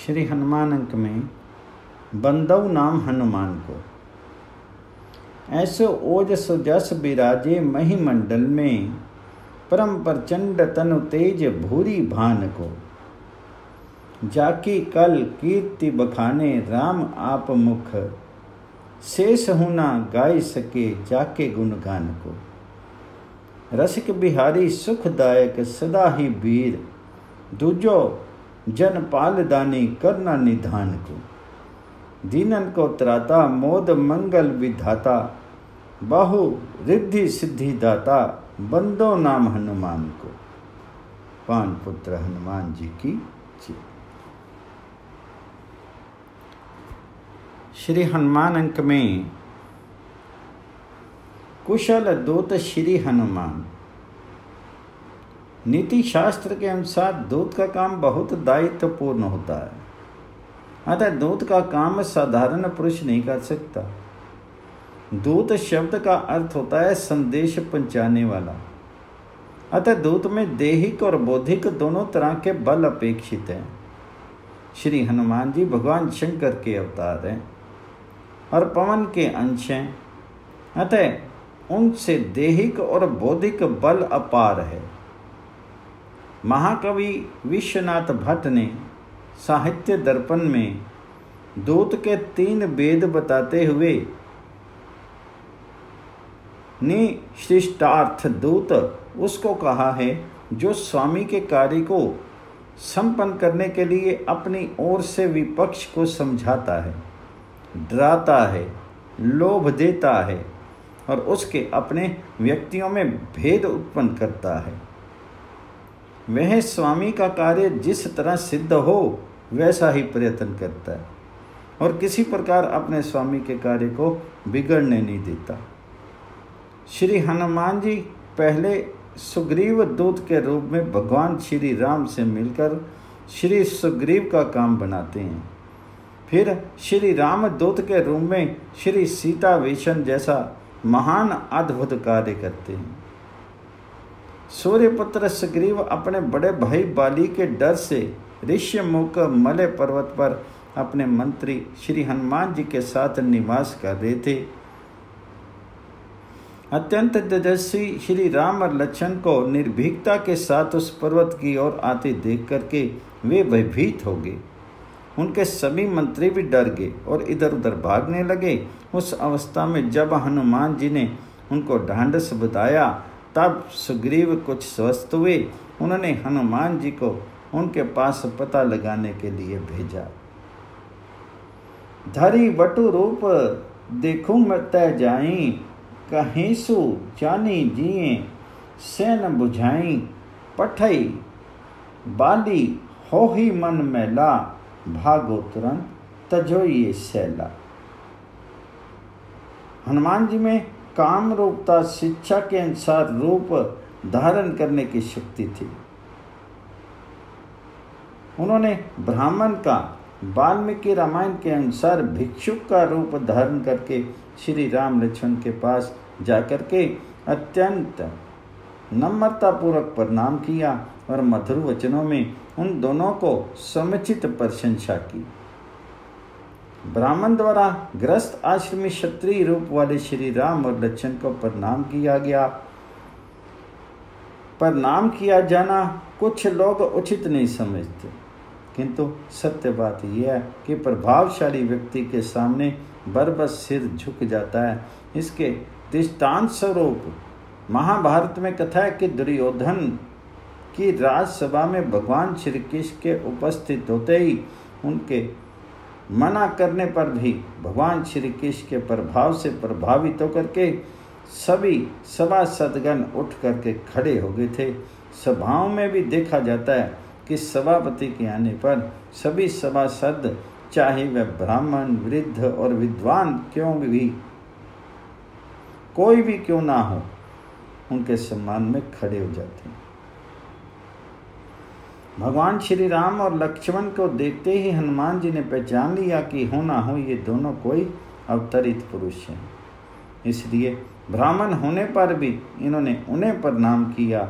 श्री हनुमान अंक में बंदव नाम हनुमान को। ऐसो ओजस जस विराजे महिमंडल में, परम प्रचंड तनु तेज भूरी भान को। जाकी कल कीर्ति बखाने राम आप मुख, शेष हुना गाय सके जाके गुणगान को। रसिक बिहारी सुखदायक सदा ही वीर, दूजो जन पाल दानी करना निधान को। दीनन को त्राता मोद मंगल विधाता, बाहु रिद्धि सिद्धि दाता बंदो नाम हनुमान को। पान पुत्र हनुमान जी की जय। श्री हनुमान अंक में कुशल दूत श्री हनुमान। नीति शास्त्र के अनुसार दूत का काम बहुत दायित्वपूर्ण होता है, अतः दूत का काम साधारण पुरुष नहीं कर सकता। दूत शब्द का अर्थ होता है संदेश पहुंचाने वाला, अतः दूत में दैहिक और बौद्धिक दोनों तरह के बल अपेक्षित हैं। श्री हनुमान जी भगवान शंकर के अवतार हैं और पवन के अंश हैं, अतः उनसे दैहिक और बौद्धिक बल अपार है। महाकवि विश्वनाथ भट्ट ने साहित्य दर्पण में दूत के 3 भेद बताते हुए निश्रिष्टार्थ दूत उसको कहा है जो स्वामी के कार्य को संपन्न करने के लिए अपनी ओर से विपक्ष को समझाता है, डराता है, लोभ देता है और उसके अपने व्यक्तियों में भेद उत्पन्न करता है। वह स्वामी का कार्य जिस तरह सिद्ध हो वैसा ही प्रयत्न करता है और किसी प्रकार अपने स्वामी के कार्य को बिगड़ने नहीं देता। श्री हनुमान जी पहले सुग्रीव दूत के रूप में भगवान श्री राम से मिलकर श्री सुग्रीव का काम बनाते हैं। फिर श्री राम दूत के रूप में श्री सीता वेशन जैसा महान अद्भुत कार्य करते हैं। सूर्यपुत्र सुग्रीव अपने बड़े भाई बाली के डर से ऋष्यमुख मलय पर्वत पर अपने मंत्री श्री हनुमान जी के साथ निवास कर रहे थे। अत्यंत तेजस्वी श्री राम और लक्ष्मण को निर्भीकता के साथ उस पर्वत की ओर आते देख करके वे भयभीत हो गए। उनके सभी मंत्री भी डर गए और इधर उधर भागने लगे। उस अवस्था में जब हनुमान जी ने उनको ढांढस बताया तब सुग्रीव कुछ स्वस्थ हुए। उन्होंने हनुमान जी को उनके पास पता लगाने के लिए भेजा। धरी बटु रूप देखूं मत जाई, कहेसु जानी जिए सैन बुझाई। पठई बाली हो ही मन मैला, भागो तुरंत तजोइए सैला। हनुमान जी में काम रूपता शिक्षा के अनुसार रूप धारण करने की शक्ति थी। उन्होंने ब्राह्मण का वाल्मीकि रामायण के अनुसार भिक्षुक का रूप धारण करके श्री राम लक्ष्मण के पास जाकर के अत्यंत नम्रता पूर्वक प्रणाम किया और मधुर वचनों में उन दोनों को समुचित प्रशंसा की। ब्राह्मण द्वारा ग्रस्त आश्रमी क्षत्रिय रूप वाले श्री राम और लक्ष्मण को प्रणाम किया गया। प्रणाम किया जाना कुछ लोग उचित नहीं समझते, किंतु सत्य बात यह है कि प्रभावशाली व्यक्ति के सामने बरबस सिर झुक जाता है। इसके दृष्टांत स्वरूप महाभारत में कथा है कि दुर्योधन की राजसभा में भगवान श्री कृष्ण के उपस्थित होते ही उनके मना करने पर भी भगवान श्री कृष्ण के प्रभाव से प्रभावित होकर के सभी सभासदगण उठ करके खड़े हो गए थे। सभाओं में भी देखा जाता है कि सभापति के आने पर सभी सभासद, चाहे वह ब्राह्मण, वृद्ध और विद्वान कोई भी क्यों ना हो, उनके सम्मान में खड़े हो जाते हैं। भगवान श्री राम और लक्ष्मण को देखते ही हनुमान जी ने पहचान लिया कि हो ना हो ये दोनों कोई अवतरित पुरुष हैं। इसलिए ब्राह्मण होने पर भी इन्होंने उन्हें प्रणाम किया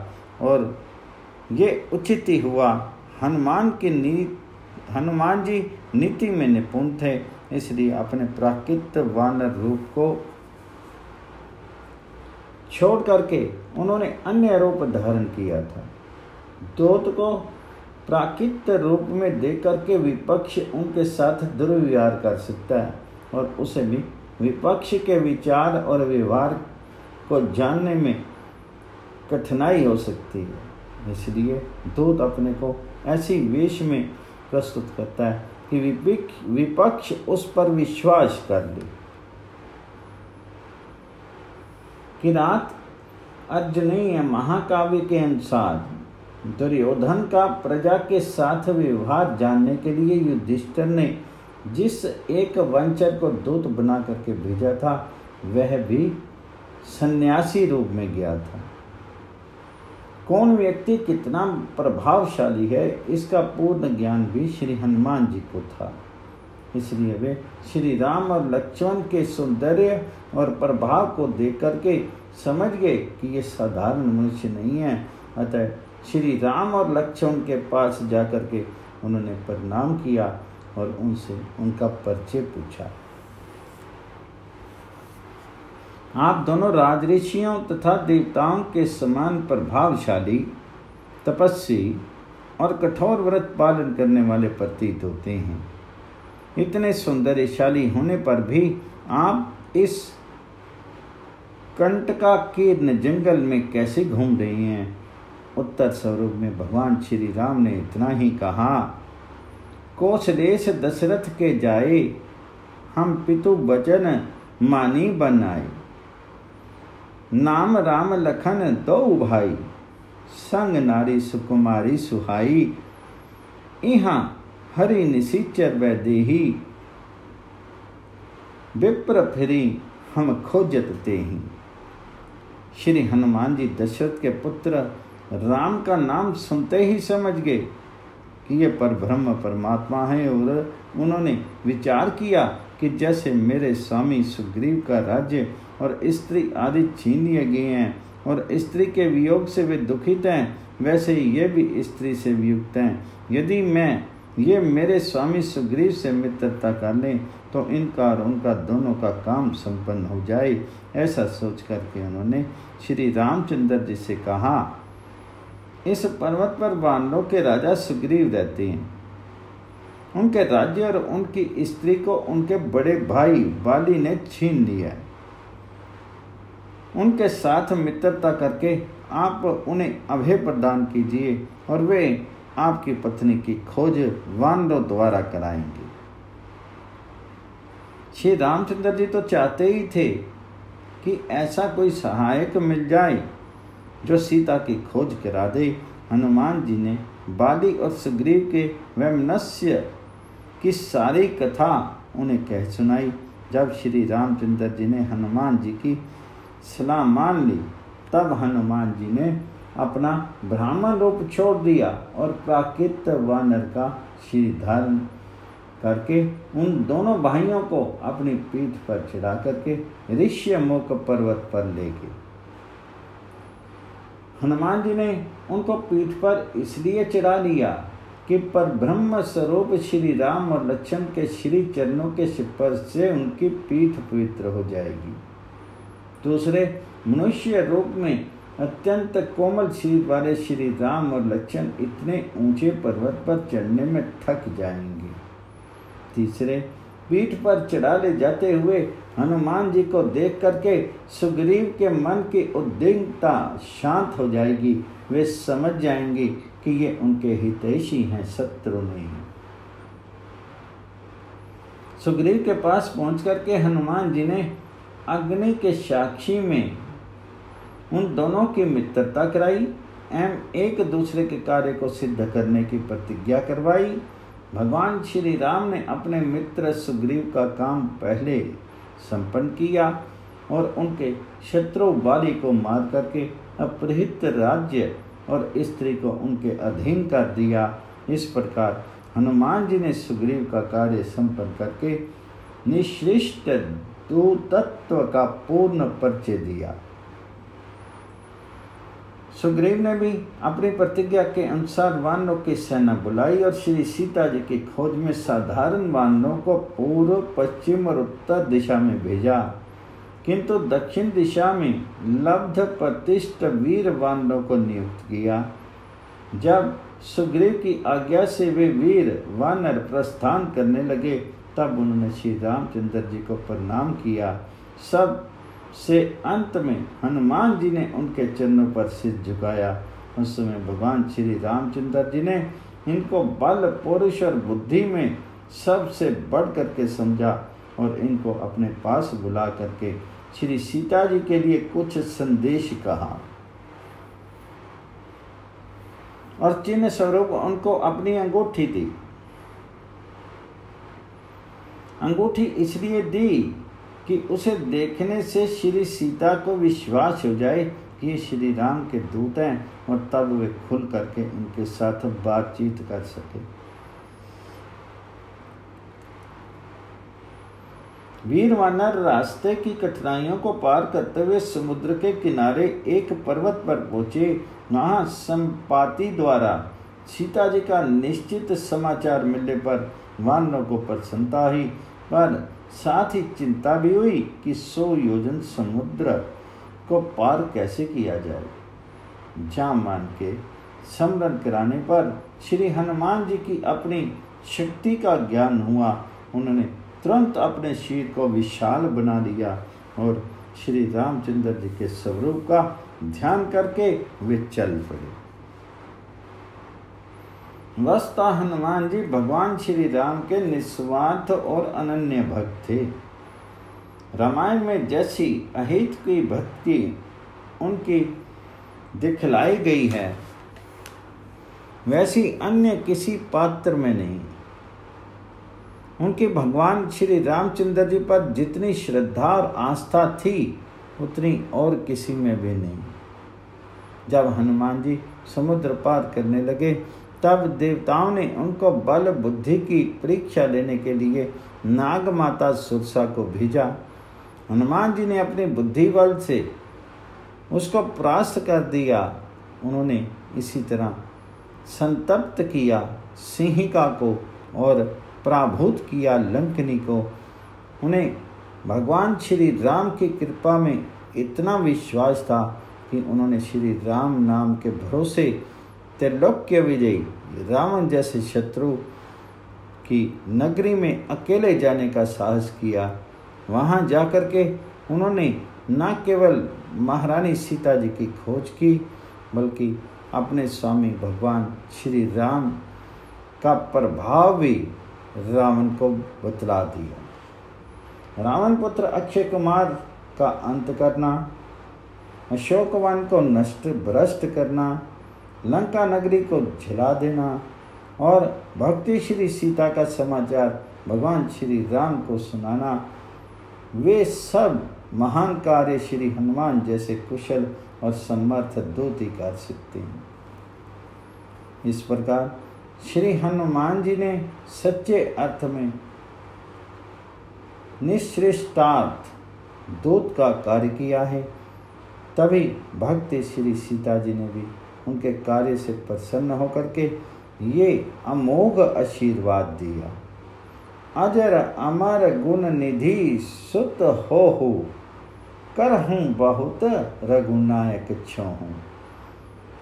और ये उचित ही हुआ। हनुमान की हनुमान जी नीति में निपुण थे, इसलिए अपने प्राकृत वानर रूप को छोड़ करके उन्होंने अन्य रूप धारण किया था। दूत को प्राकृत रूप में दे करके विपक्ष उनके साथ दुर्व्यवहार कर सकता है और उसे भी विपक्ष के विचार और व्यवहार को जानने में कठिनाई हो सकती है। इसलिए दूत अपने को ऐसी वेश में प्रस्तुत करता है कि विपक्ष उस पर विश्वास कर ले। किरात अर्जुनीय महाकाव्य के अनुसार दुर्योधन का प्रजा के साथ व्यवहार जानने के लिए युधिष्ठिर ने जिस एक वंचर को दूत बना करके भेजा था, वह भी सन्यासी रूप में गया था। कौन व्यक्ति कितना प्रभावशाली है, इसका पूर्ण ज्ञान भी श्री हनुमान जी को था। इसलिए वे श्री राम और लक्ष्मण के सौंदर्य और प्रभाव को देख करके समझ गए कि ये साधारण मनुष्य नहीं है। अतः श्री राम और लक्ष्मण के पास जाकर के उन्होंने प्रणाम किया और उनसे उनका परिचय पूछा। आप दोनों राजऋषियों तथा देवताओं के समान प्रभावशाली, तपस्वी और कठोर व्रत पालन करने वाले प्रतीत होते हैं। इतने सौंदर्यशाली होने पर भी आप इस कंटकाकीर्ण जंगल में कैसे घूम रहे हैं? उत्तर स्वरूप में भगवान श्री राम ने इतना ही कहा, कोश देश दशरथ के जाए, हम पितु वचन मानी बनाए। नाम राम लखन दो भाई, संग नारी सुकुमारी सुहाई। इहाँ हरि निशिचर वै देही, विप्र फिरी हम खोजत तेहि। श्री हनुमान जी दशरथ के पुत्र राम का नाम सुनते ही समझ गए कि ये परब्रह्म परमात्मा है और उन्होंने विचार किया कि जैसे मेरे स्वामी सुग्रीव का राज्य और स्त्री आदि छीन लिए गए हैं और स्त्री के वियोग से वे दुखित हैं, वैसे ही ये भी स्त्री से वियुक्त हैं। यदि मैं ये मेरे स्वामी सुग्रीव से मित्रता कर लें तो इनका और उनका दोनों का काम संपन्न हो जाए। ऐसा सोच करके उन्होंने श्री रामचंद्र जी से कहा, इस पर्वत पर वानरों के राजा सुग्रीव रहते हैं। उनके राज्य और उनकी स्त्री को उनके बड़े भाई बाली ने छीन लिया है। उनके साथ मित्रता करके आप उन्हें अभय प्रदान कीजिए और वे आपकी पत्नी की खोज वानरों द्वारा कराएंगे। श्री रामचंद्र जी तो चाहते ही थे कि ऐसा कोई सहायक मिल जाए जो सीता की खोज करा दे। हनुमान जी ने बाली और सुग्रीव के वैमनस्य की सारी कथा उन्हें कह सुनाई। जब श्री रामचंद्र जी ने हनुमान जी की सलाह मान ली, तब हनुमान जी ने अपना ब्राह्मण रूप छोड़ दिया और प्राकृत वानर का शरीर धारण करके उन दोनों भाइयों को अपनी पीठ पर चढ़ा करके ऋष्यमुख पर्वत पर ले गए। हनुमान जी ने उनको पीठ पर इसलिए चढ़ा लिया कि पर ब्रह्म स्वरूप श्री राम और लक्ष्मण के श्री चरणों के स्पर्श से उनकी पीठ पवित्र हो जाएगी। दूसरे मनुष्य रूप में अत्यंत कोमल शरीर वाले श्री राम और लक्ष्मण इतने ऊंचे पर्वत पर चढ़ने में थक जाएंगे। तीसरे, पीठ पर चढ़ा ले जाते हुए हनुमान जी को देख करके सुग्रीव के मन की उद्विग्नता शांत हो जाएगी। वे समझ जाएंगे कि ये उनके हितैषी हैं, शत्रु नहीं हैं। सुग्रीव के पास पहुंच करके हनुमान जी ने अग्नि के साक्षी में उन दोनों की मित्रता कराई एवं एक दूसरे के कार्य को सिद्ध करने की प्रतिज्ञा करवाई। भगवान श्री राम ने अपने मित्र सुग्रीव का काम पहले संपन्न किया और उनके शत्रु बाली को मार करके अपहृत राज्य और स्त्री को उनके अधीन कर दिया। इस प्रकार हनुमान जी ने सुग्रीव का कार्य संपन्न करके निश्रिष्ट दूतत्व का पूर्ण परिचय दिया। सुग्रीव ने भी अपनी प्रतिज्ञा के अनुसार वानरों की सेना बुलाई और श्री सीता जी की खोज में साधारण वानरों को पूर्व, पश्चिम और उत्तर दिशा में भेजा, किंतु दक्षिण दिशा में लब्ध प्रतिष्ठ वीर वानरों को नियुक्त किया। जब सुग्रीव की आज्ञा से वे वीर वानर प्रस्थान करने लगे, तब उन्होंने श्री रामचंद्र जी को प्रणाम किया। सब से अंत में हनुमान जी ने उनके चरणों पर सिर झुकाया। उस समय भगवान श्री रामचंद्र जी ने इनको बल, पौरुष और बुद्धि में सबसे बढ़ करके समझा और इनको अपने पास बुला करके श्री सीता जी के लिए कुछ संदेश कहा और चिन्ह स्वरूप उनको अपनी अंगूठी दी। अंगूठी इसलिए दी कि उसे देखने से श्री सीता को विश्वास हो जाए कि ये श्री राम के दूत हैं और तब वे खुल करके उनके साथ बातचीत कर सके। वीर वानर रास्ते की कठिनाइयों को पार करते हुए समुद्र के किनारे एक पर्वत पर पहुंचे। वहां संपाति द्वारा सीता जी का निश्चित समाचार मिलने पर वानरों को प्रसन्नता हुई, पर साथ ही चिंता भी हुई कि 100 योजन समुद्र को पार कैसे किया जाए। जामान के स्मरण कराने पर श्री हनुमान जी की अपनी शक्ति का ज्ञान हुआ। उन्होंने तुरंत अपने शीर को विशाल बना लिया और श्री रामचंद्र जी के स्वरूप का ध्यान करके वे चल पड़े। वस्तुतः हनुमान जी भगवान श्री राम के निस्वार्थ और अनन्य भक्त थे। रामायण में जैसी अहित की भक्ति उनकी दिखलाई गई है, वैसी अन्य किसी पात्र में नहीं। उनकी भगवान श्री रामचंद्र जी पर जितनी श्रद्धा और आस्था थी, उतनी और किसी में भी नहीं। जब हनुमान जी समुद्र पार करने लगे, तब देवताओं ने उनको बल बुद्धि की परीक्षा लेने के लिए नाग माता सुरसा को भेजा। हनुमान जी ने अपने बुद्धि बल से उसको परास्त कर दिया। उन्होंने इसी तरह संतप्त किया सिंहिका को और पराभूत किया लंकनी को। उन्हें भगवान श्री राम की कृपा में इतना विश्वास था कि उन्होंने श्री राम नाम के भरोसे त्रिलोक्य विजयी रावण जैसे शत्रु की नगरी में अकेले जाने का साहस किया। वहां जाकर के उन्होंने न केवल महारानी सीता जी की खोज की, बल्कि अपने स्वामी भगवान श्री राम का प्रभाव भी रावण को बतला दिया। रावण पुत्र अक्षय कुमार का अंत करना, अशोकवन को नष्ट भ्रष्ट करना, लंका नगरी को जला देना और भक्ति श्री सीता का समाचार भगवान श्री राम को सुनाना, वे सब महान कार्य श्री हनुमान जैसे कुशल और समर्थ दूत ही कर सकते हैं। इस प्रकार श्री हनुमान जी ने सच्चे अर्थ में निश्रेष्टार्थ दूत का कार्य किया है। तभी भक्त श्री सीता जी ने भी उनके कार्य से प्रसन्न होकर के ये अमोघ आशीर्वाद दिया। अजर अमर गुण निधि सुत हो करहूँ बहुत रघुनायक छोहूँ।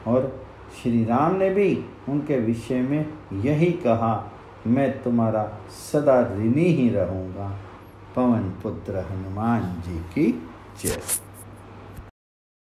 और श्री राम ने भी उनके विषय में यही कहा, मैं तुम्हारा सदा ऋणी ही रहूँगा। पवन पुत्र हनुमान जी की जय।